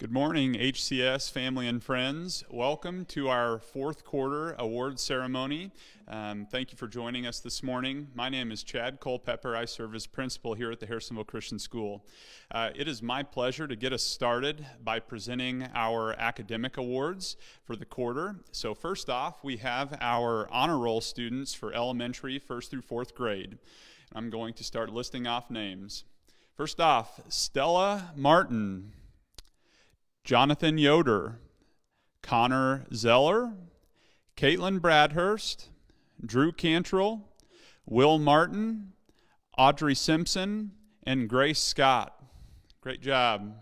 Good morning, HCS family and friends. Welcome to our fourth quarter award ceremony. Thank you for joining us this morning. My name is Chad Culpepper. I serve as principal here at the Harrisonville Christian School. It is my pleasure to get us started by presenting our academic awards for the quarter. So first off, we have our honor roll students for elementary, first through fourth grade. I'm going to start listing off names. First off, Stella Martin, Jonathan Yoder, Connor Zeller, Caitlin Bradhurst, Drew Cantrell, Will Martin, Audrey Simpson, and Grace Scott. Great job.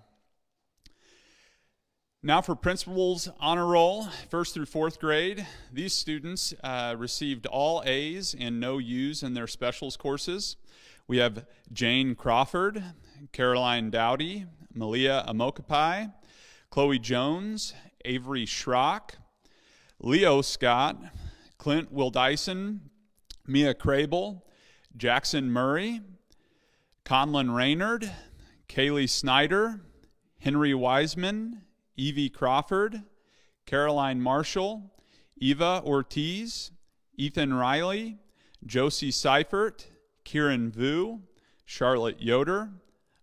Now for principal's honor roll, first through fourth grade. These students received all A's and no U's in their specials courses. We have Jane Crawford, Caroline Dowdy, Maliyah Emokpae, Chloe Jones, Avery Schrock, Leo Scott, Clint Wildyson, Mia Crable, Jackson Murray, Conlon Raynard, Kaylee Snyder, Henry Wiseman, Evie Crawford, Caroline Marshall, Eva Ortiz, Ethan Riley, Josie Seifert, Kieran Vu, Charlotte Yoder,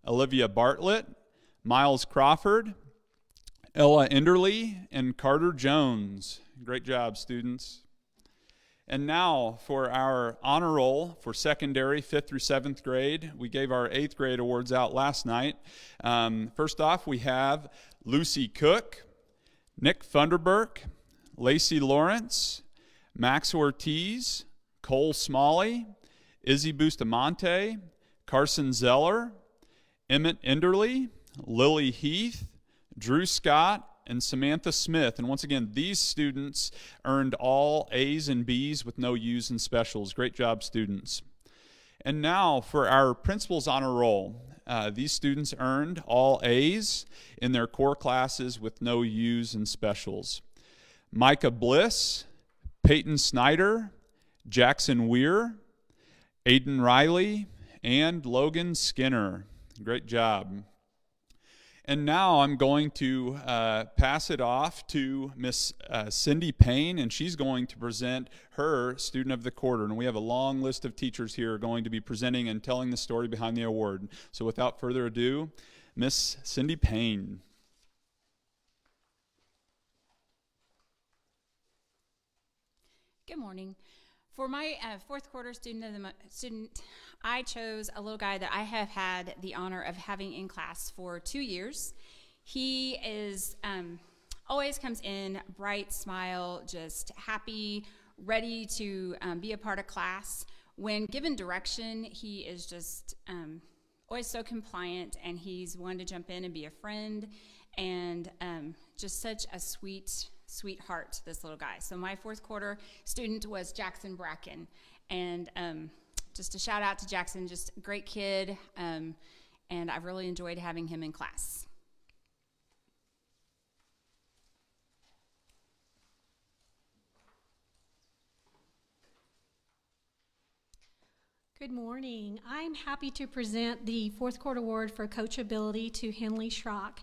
Olivia Bartlett, Miles Crawford, Ella Enderle, and Carter Jones. Great job, students. And now for our honor roll for secondary, 5th through 7th grade. We gave our 8th grade awards out last night. First off, we have Lucy Cook, Nick Funderburk, Lacey Lawrence, Max Ortiz, Cole Smalley, Izzy Bustamante, Carson Zeller, Emmitt Enderle, Lily Heath, Drew Scott, and Samantha Smith. And once again, these students earned all A's and B's with no U's and specials. Great job, students. And now for our principal's honor roll. These students earned all A's in their core classes with no U's and specials. Micah Bliss, Peyton Snyder, Jackson Weir, Aiden Riley, and Logan Skinner. Great job. And now I'm going to pass it off to Miss Cindy Payne, and she's going to present her Student of the Quarter. And we have a long list of teachers here going to be presenting and telling the story behind the award. So without further ado, Miss Cindy Payne. Good morning. For my fourth quarter student, I chose a little guy that I have had the honor of having in class for 2 years. He is always comes in bright smile, just happy, ready to be a part of class. When given direction, he is just always so compliant, and he's one to jump in and be a friend, and just such a sweetheart, this little guy. So my fourth quarter student was Jackson Bracken, and just a shout out to Jackson, just a great kid, and I've really enjoyed having him in class. Good morning. I'm happy to present the fourth quarter award for coachability to Henley Schrock.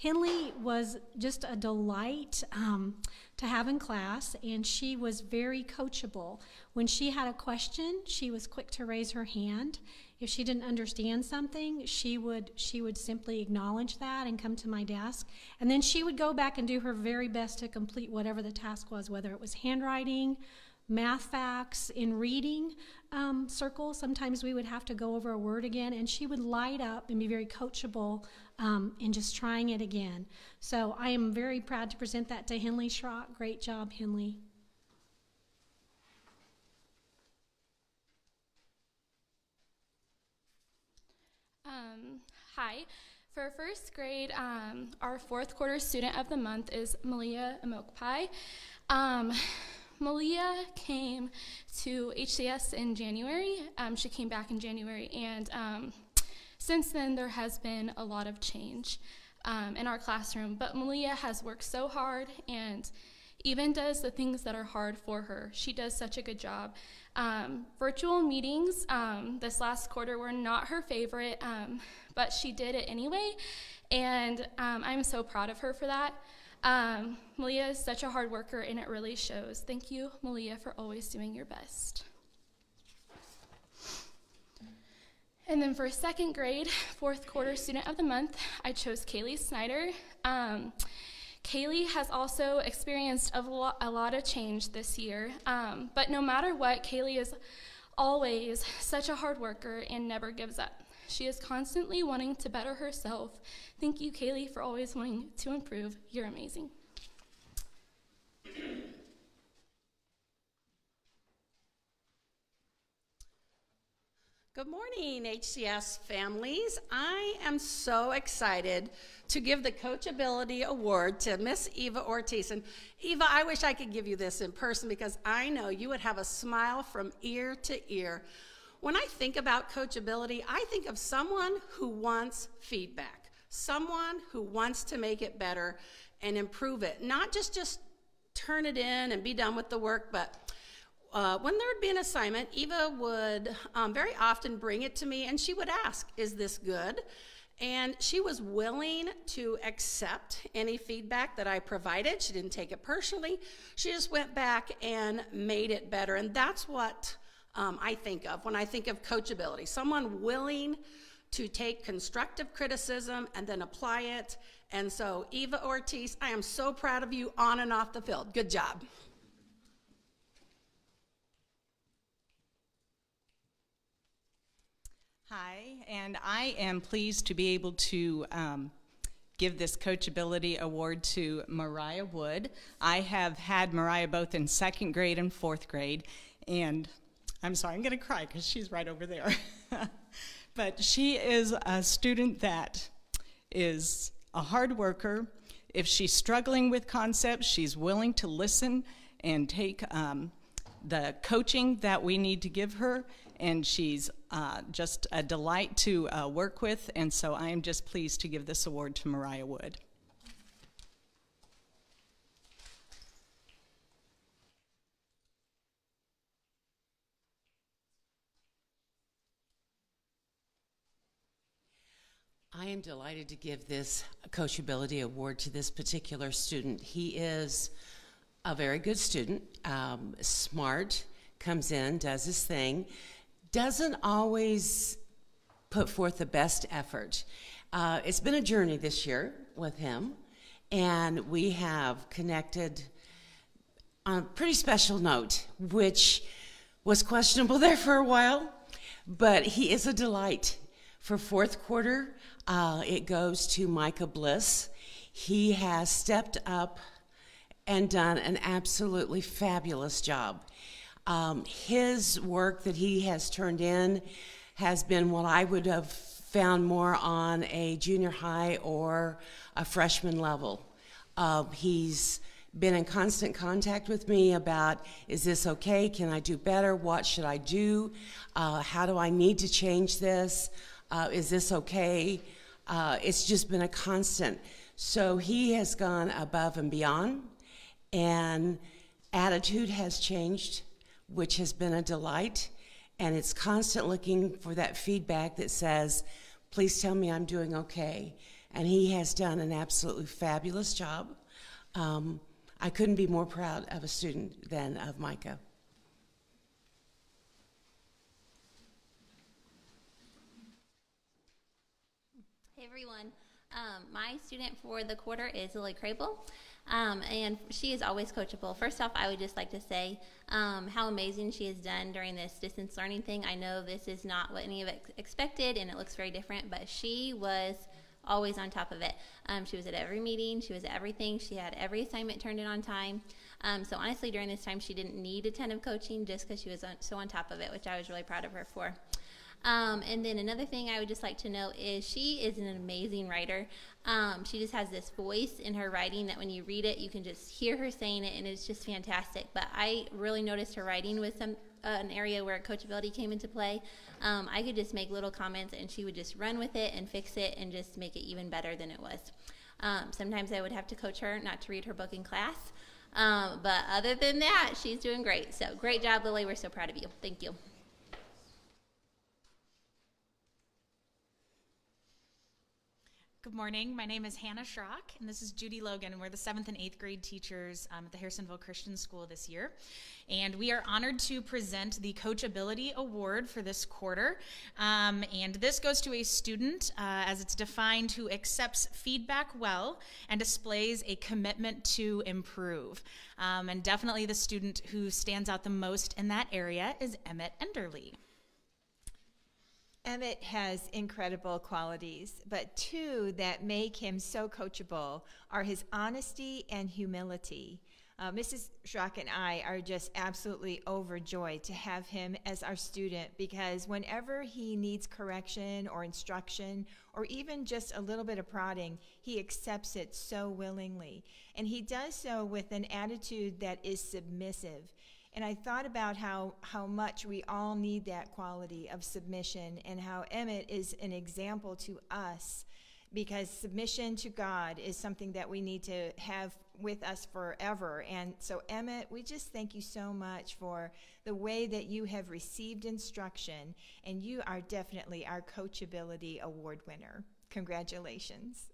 Henley was just a delight to have in class, and she was very coachable. When she had a question, she was quick to raise her hand. If she didn't understand something, she would simply acknowledge that and come to my desk. And then she would go back and do her very best to complete whatever the task was, whether it was handwriting, math facts, in reading circles. Sometimes we would have to go over a word again, and she would light up and be very coachable in just trying it again. So I am very proud to present that to Henley Schrock. Great job, Henley. Hi. For first grade, our fourth quarter student of the month is Maliyah Emokpae. Maliyah came to HCS in January. She came back in January, and since then there has been a lot of change in our classroom. But Maliyah has worked so hard and even does the things that are hard for her. She does such a good job. Virtual meetings this last quarter were not her favorite, but she did it anyway. And I'm so proud of her for that. Maliyah is such a hard worker, and it really shows. Thank you, Maliyah, for always doing your best. And then for second grade, fourth quarter student of the month, I chose Kaylee Snyder. Kaylee has also experienced a lot of change this year, but no matter what, Kaylee is always such a hard worker and never gives up. She is constantly wanting to better herself. Thank you, Kaylee, for always wanting to improve. You're amazing. Good morning, HCS families. I am so excited to give the Coachability Award to Miss Eva Ortiz. And Eva, I wish I could give you this in person because I know you would have a smile from ear to ear. When I think about coachability, I think of someone who wants feedback, someone who wants to make it better and improve it, not just turn it in and be done with the work, but when there would be an assignment, Eva would very often bring it to me and she would ask, is this good? And she was willing to accept any feedback that I provided. She didn't take it personally. She just went back and made it better. And that's what I think of when I think of coachability. Someone willing to take constructive criticism and then apply it. And so, Eva Ortiz, I am so proud of you on and off the field. Good job. Hi, and I am pleased to be able to give this Coachability Award to Mariah Wood. I have had Mariah both in second grade and fourth grade, and I'm sorry, I'm going to cry because she's right over there. But she is a student that is a hard worker. If she's struggling with concepts, she's willing to listen and take the coaching that we need to give her, and she's just a delight to work with, and so I am just pleased to give this award to Mariah Wood. I am delighted to give this Coachability Award to this particular student. He is a very good student, smart, comes in, does his thing, doesn't always put forth the best effort. It's been a journey this year with him, and we have connected on a pretty special note, which was questionable there for a while, but he is a delight. For fourth quarter, it goes to Micah Bliss. He has stepped up and done an absolutely fabulous job. His work that he has turned in has been what I would have found more on a junior high or a freshman level. He's been in constant contact with me about, is this okay? Can I do better? What should I do? How do I need to change this? Is this okay? It's just been a constant. So he has gone above and beyond, and attitude has changed, which has been a delight, and it's constant looking for that feedback that says, please tell me I'm doing okay. And he has done an absolutely fabulous job. I couldn't be more proud of a student than of Micah. Hey everyone, my student for the quarter is Lily Crable, and she is always coachable. First off, I would just like to say how amazing she has done during this distance learning thing. I know this is not what any of it expected, and it looks very different, but she was always on top of it. She was at every meeting, she was at everything, she had every assignment turned in on time. So honestly, during this time, she didn't need a ton of coaching just because she was so on top of it, which I was really proud of her for. And then another thing I would just like to note is she is an amazing writer. She just has this voice in her writing that when you read it, you can just hear her saying it, and it's just fantastic. But I really noticed her writing was an area where coachability came into play. I could just make little comments, and she would just run with it and fix it and just make it even better than it was. Sometimes I would have to coach her not to read her book in class. But other than that, she's doing great. So great job, Lily. We're so proud of you. Thank you. Good morning. My name is Hannah Schrock, and this is Judy Logan, and we're the 7th and 8th grade teachers at the Harrisonville Christian School this year. And we are honored to present the Coachability Award for this quarter. And this goes to a student, as it's defined, who accepts feedback well and displays a commitment to improve. And definitely the student who stands out the most in that area is Emmitt Enderle. Emmitt has incredible qualities, but two that make him so coachable are his honesty and humility. Mrs. Schrock and I are just absolutely overjoyed to have him as our student, because whenever he needs correction or instruction or even just a little bit of prodding, he accepts it so willingly. And he does so with an attitude that is submissive. And I thought about how much we all need that quality of submission, and how Emmitt is an example to us, because submission to God is something that we need to have with us forever. And so, Emmitt, we just thank you so much for the way that you have received instruction, and you are definitely our Coachability Award winner. Congratulations.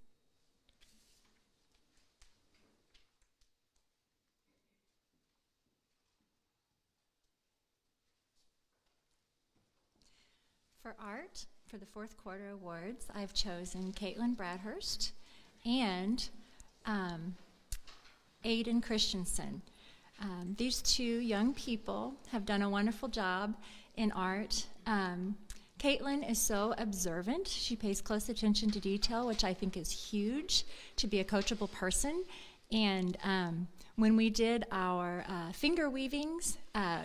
For art, for the fourth quarter awards, I've chosen Caitlin Bradhurst and Aiden Christensen. These two young people have done a wonderful job in art. Caitlin is so observant. She pays close attention to detail, which I think is huge to be a coachable person. And when we did our finger weavings,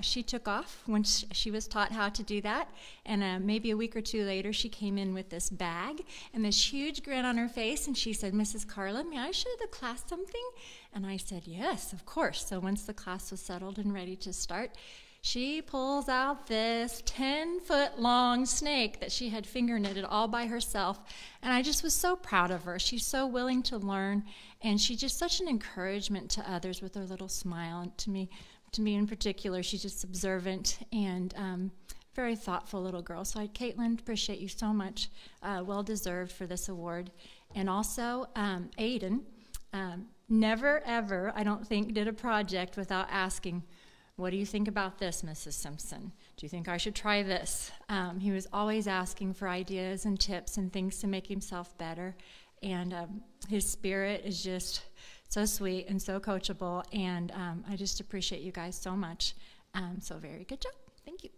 she took off when she was taught how to do that. And maybe a week or two later, she came in with this bag and this huge grin on her face. And she said, "Mrs. Carlin, may I show the class something?" And I said, "Yes, of course." So once the class was settled and ready to start, she pulls out this 10-foot-long snake that she had finger knitted all by herself. And I just was so proud of her. She's so willing to learn, and she's just such an encouragement to others with her little smile. And to me in particular, she's just observant and very thoughtful little girl. So Caitlin, appreciate you so much. Well deserved for this award. And also Aiden, never ever, I don't think, did a project without asking, "What do you think about this, Mrs. Simpson? Do you think I should try this?" He was always asking for ideas and tips and things to make himself better. And his spirit is just so sweet and so coachable. And I just appreciate you guys so much. So very good job. Thank you.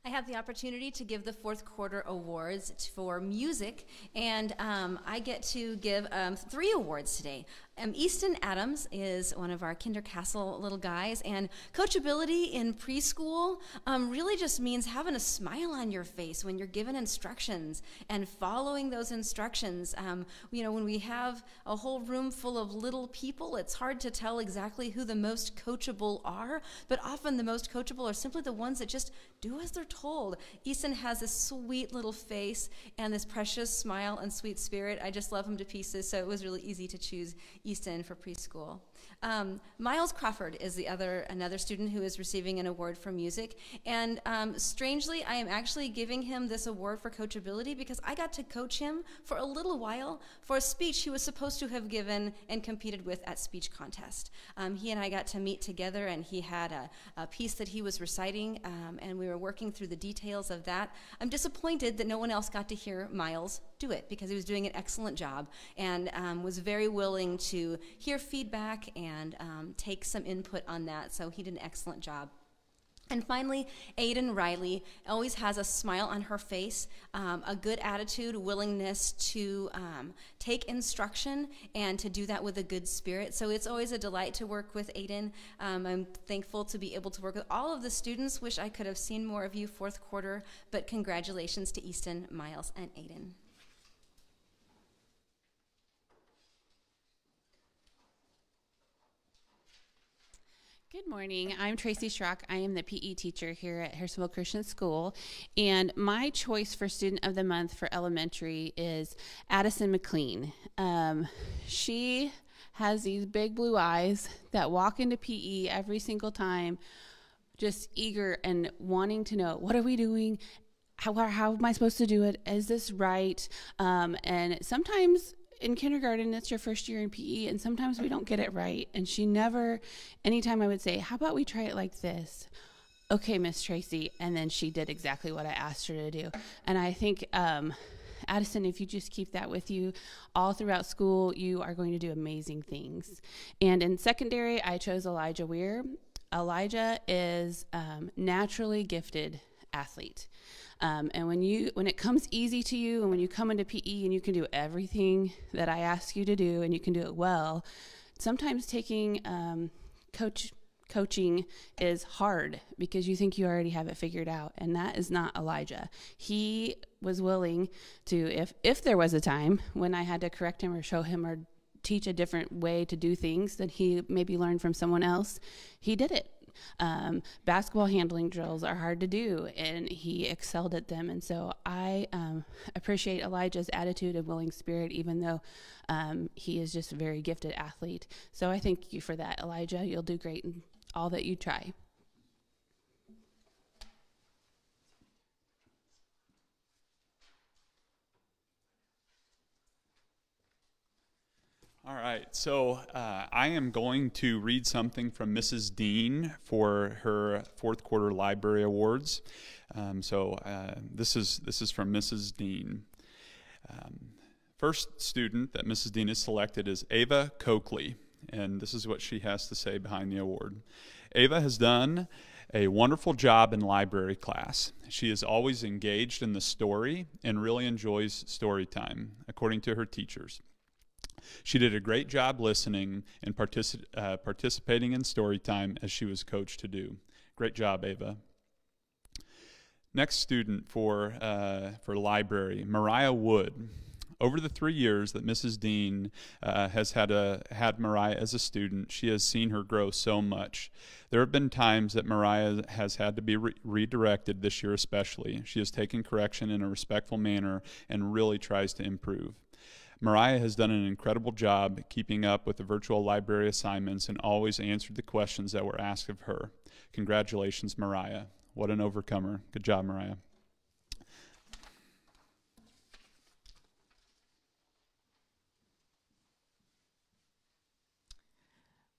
I have the opportunity to give the fourth quarter awards for music, and I get to give 3 awards today. Easton Adams is one of our Kindercastle little guys, and coachability in preschool really just means having a smile on your face when you're given instructions and following those instructions. When we have a whole room full of little people, it's hard to tell exactly who the most coachable are, but often the most coachable are simply the ones that just do as they're told. Easton has this sweet little face and this precious smile and sweet spirit. I just love him to pieces, so it was really easy to choose Easton for preschool. Miles Crawford is another student who is receiving an award for music, and strangely, I am actually giving him this award for coachability because I got to coach him for a little while for a speech he was supposed to have given and competed with at speech contest. He and I got to meet together, and he had a piece that he was reciting, and we were working through the details of that. I'm disappointed that no one else got to hear Miles do it because he was doing an excellent job and was very willing to hear feedback and take some input on that, so he did an excellent job. And finally, Aiden Riley always has a smile on her face, a good attitude, willingness to take instruction and to do that with a good spirit. So it's always a delight to work with Aiden. I'm thankful to be able to work with all of the students. Wish I could have seen more of you fourth quarter, but congratulations to Easton, Miles, and Aiden. Good morning. I'm Tracy Schrock. I am the PE teacher here at Harrisonville Christian School, and my choice for Student of the Month for elementary is Addison McLean. She has these big blue eyes that walk into PE every single time, just eager and wanting to know, what are we doing? How am I supposed to do it? Is this right? And sometimes in kindergarten, it's your first year in PE, and sometimes we don't get it right. And she never, anytime I would say, how about we try it like this? Okay, Miss Tracy. And then she did exactly what I asked her to do. And I think, Addison, if you just keep that with you all throughout school, you are going to do amazing things. And in secondary, I chose Elijah Weir. Elijah is naturally gifted athlete. And when it comes easy to you, and when you come into PE and you can do everything that I ask you to do and you can do it well, sometimes taking coaching is hard because you think you already have it figured out, and that is not Elijah. He was willing to, if there was a time when I had to correct him or show him or teach a different way to do things that he maybe learned from someone else, he did it. Basketball handling drills are hard to do, and he excelled at them. And so I appreciate Elijah's attitude and willing spirit, even though he is just a very gifted athlete. So I thank you for that, Elijah. You'll do great in all that you try. All right, so I am going to read something from Mrs. Dean for her fourth quarter library awards. This is from Mrs. Dean. First student that Mrs. Dean has selected is Eva Coakley, and this is what she has to say behind the award. Eva has done a wonderful job in library class. She is always engaged in the story and really enjoys story time, according to her teachers. She did a great job listening and participating in story time as she was coached to do. Great job, Eva. Next student for library, Mariah Wood. Over the 3 years that Mrs. Dean has had Mariah as a student, she has seen her grow so much. There have been times that Mariah has had to be redirected this year especially. She has taken correction in a respectful manner and really tries to improve. Mariah has done an incredible job keeping up with the virtual library assignments and always answered the questions that were asked of her. Congratulations, Mariah. What an overcomer. Good job, Mariah.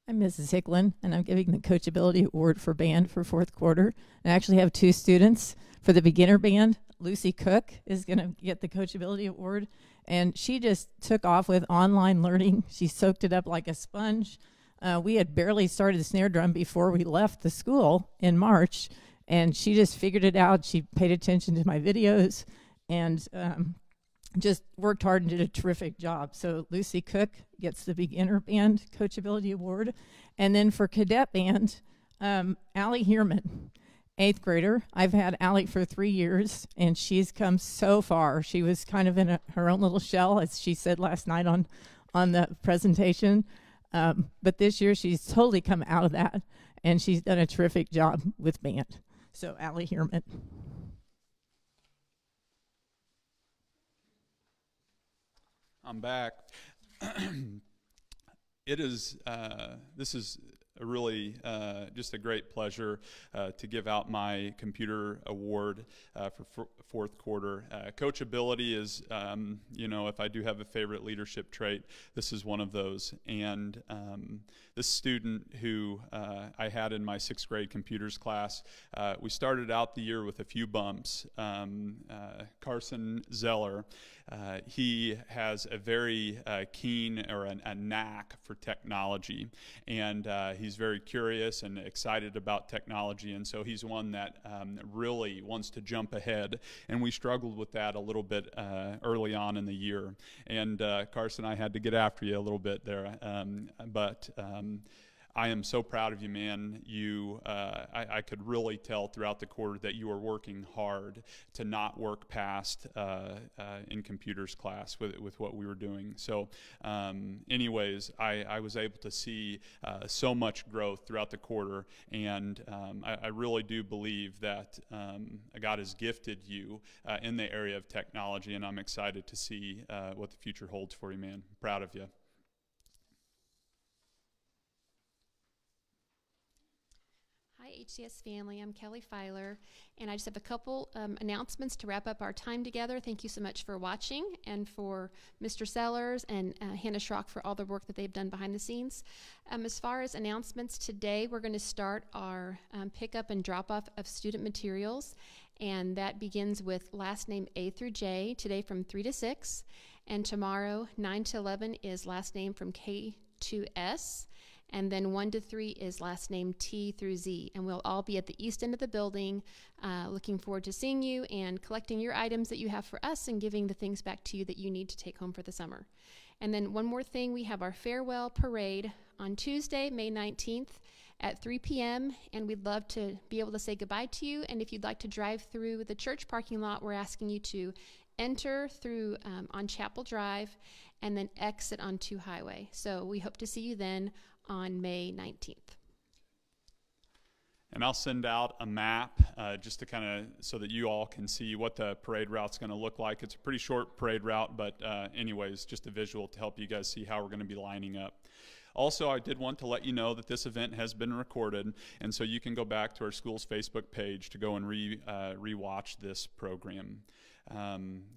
I'm Mrs. Hicklin, and I'm giving the Coachability Award for band for fourth quarter. I actually have two students. For the beginner band, Lucy Cook is going to get the Coachability Award, and she just took off with online learning. She soaked it up like a sponge. We had barely started the snare drum before we left the school in March, and she just figured it out. She paid attention to my videos and just worked hard and did a terrific job. So Lucy Cook gets the beginner band Coachability Award. And then for cadet band, Allie Heerman, 8th grader. I've had Allie for 3 years, and she's come so far. She was kind of in her own little shell, as she said last night on the presentation. But this year, she's totally come out of that, and she's done a terrific job with band. So Allie Heerman. I'm back. This is a really just a great pleasure to give out my computer award for fourth quarter. Coachability is, if I do have a favorite leadership trait, this is one of those. And this student who I had in my 6th grade computers class, we started out the year with a few bumps. Carson Zeller, he has a very keen or a knack for technology, and he's very curious and excited about technology, and so he's one that really wants to jump ahead, and we struggled with that a little bit early on in the year. And Carson, I had to get after you a little bit there, but I am so proud of you, man. I could really tell throughout the quarter that you are working hard to not work past in computers class with what we were doing. So anyways, I was able to see so much growth throughout the quarter, and I really do believe that God has gifted you in the area of technology, and I'm excited to see what the future holds for you, man. I'm proud of you. Hi Hi, HCS family. I'm Kelly Filer, and I just have a couple announcements to wrap up our time together. Thank you so much for watching, and for Mr. Sellers and Hannah Schrock for all the work that they've done behind the scenes. As far as announcements today, we're going to start our pickup and drop-off of student materials, and that begins with last name A through J, today from 3 to 6, and tomorrow 9 to 11 is last name from K to S, and then 1 to 3 is last name T through Z. And we'll all be at the east end of the building. Looking forward to seeing you and collecting your items that you have for us and giving the things back to you that you need to take home for the summer. And then one more thing, we have our farewell parade on Tuesday, May 19th at 3 p.m. And we'd love to be able to say goodbye to you. And if you'd like to drive through the church parking lot, we're asking you to enter through on Chapel Drive and then exit on 2 Highway. So we hope to see you then on May 19th. And I'll send out a map just to kind of so that you all can see what the parade route's going to look like. It's a pretty short parade route, but anyways, just a visual to help you guys see how we're going to be lining up. Also, I did want to let you know that this event has been recorded, and so you can go back to our school's Facebook page to go and re-watch this program.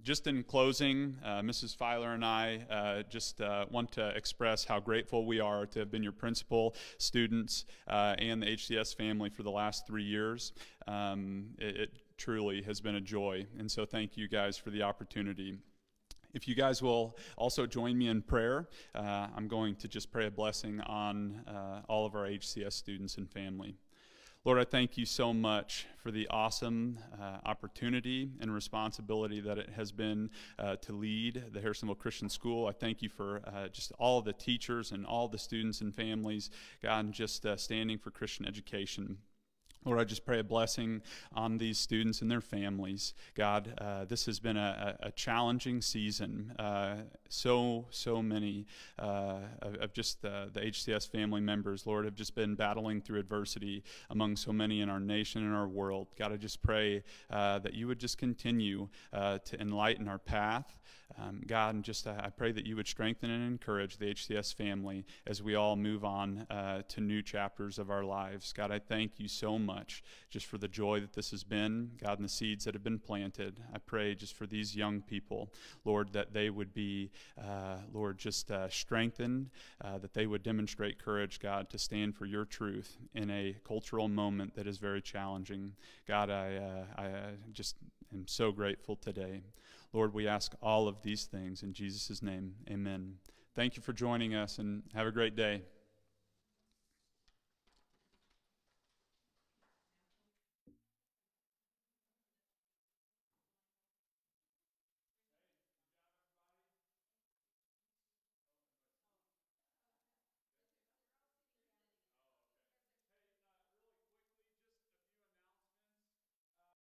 Just in closing, Mrs. Filer and I just want to express how grateful we are to have been your principal, students, and the HCS family for the last 3 years. It truly has been a joy, and so thank you guys for the opportunity. If you guys will also join me in prayer, I'm going to just pray a blessing on all of our HCS students and family. Lord, I thank you so much for the awesome opportunity and responsibility that it has been to lead the Harrisonville Christian School. I thank you for just all the teachers and all the students and families, God, and just standing for Christian education. Lord, I just pray a blessing on these students and their families. God, this has been a challenging season. So many of just the HCS family members, Lord, have just been battling through adversity among so many in our nation and our world. God, I just pray that you would just continue to enlighten our path. God, and just I pray that you would strengthen and encourage the HCS family as we all move on to new chapters of our lives. God, I thank you so much just for the joy that this has been, God, and the seeds that have been planted. I pray just for these young people, Lord, that they would be, Lord, just strengthened, that they would demonstrate courage, God, to stand for your truth in a cultural moment that is very challenging. God, I just am so grateful today. Lord, we ask all of these things in Jesus' name. Amen. Thank you for joining us, and have a great day.